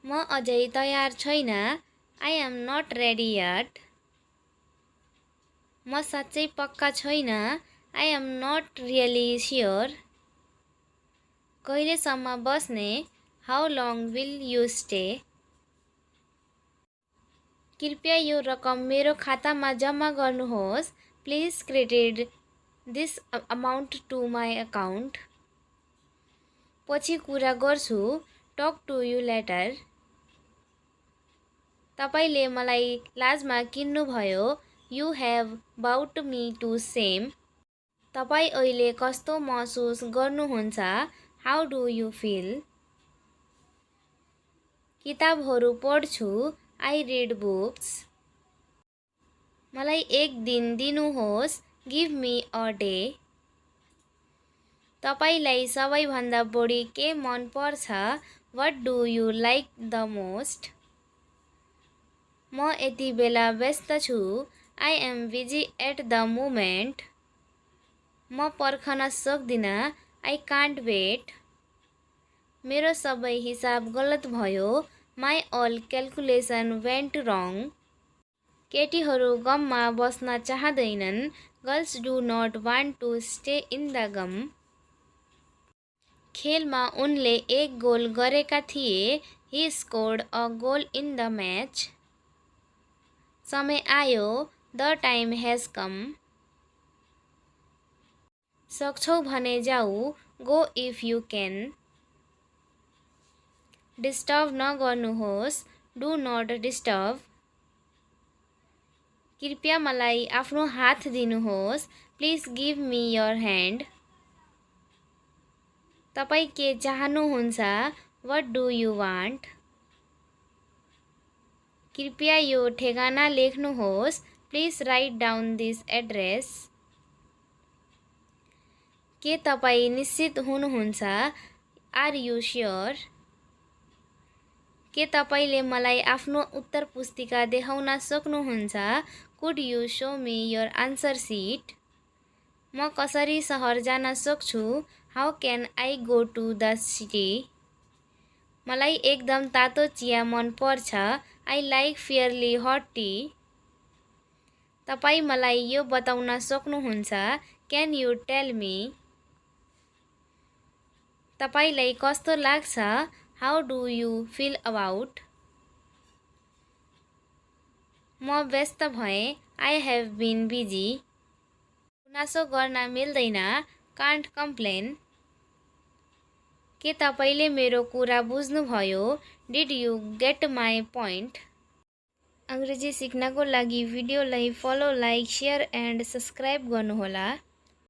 म अझै तयार छैन। I am not ready yet. म साँच्चै पक्का छैन। I am not really sure. कहिलेसम्म बस्ने? How long will you stay? कृपया यो रकम मेरो खातामा जम्मा गर्नुहोस्. Please credit this amount to my account. पछि कुरा गर्छु. Talk to you later. तपाईले मलाई लाजमा किन्नुभयो. You have brought me to shame. तपाई अहिले कस्तो महसुस गर्नुहुन्छ? How do you feel? किताबहरू पढ्छु. I read books. मलाई एक दिन दिनुहोस्. Give me a day. तपाईलाई सबैभन्दा बढी के मन पर्छ? What do you like the most? म यति बेला व्यस्त छु. I am busy at the moment. म पर्खन सक्दिन. I can't wait. मेरो सबै हिसाब गलत भयो. My all calculation went wrong. केटीहरू गममा बस्न चाहदैनन्. Girls do not want to stay in the gum. खेलमा उनले एक गोल गरेका थिए. He scored a goal in the match. समय आयो. The time has come. सक्छौ भने जाऊ. Go if you can. Disturb नगर्नुहोस्. Do not disturb. कृपया मलाई आफ्नो हात दिनुहोस्. Please give me your hand. तपाई के चाहनुहुन्छ? What do you want? कृपया यो ठेगाना लेख्नुहोस्. Please write down this address. के तपाई निश्चित हुनुहुन्छ? Are you sure? के तपाईले मलाई आफ्नो उत्तर पुस्तिका देखाउन सक्नुहुन्छ? Could you show me your answer sheet? म कसरी सहर जान सक्छु? How can I go to the city? मलाई एकदम तातो चिया मन पर्छ. I like fairly hot tea. तपाई मलाई यो बताउन सक्नुहुन्छ? Can you tell me? तपाईलाई कस्तो लाग्छ? How do you feel about? म व्यस्त भएँ. I have been busy. गुनासो गर्न मिल्दैन. Can't complain. के तपाईले मेरो कुरा बुझ्नुभयो? Did you get my point? अंग्रेजी सिक्नको लागि भिडियोलाई follow, like, share and subscribe गर्नुहोला.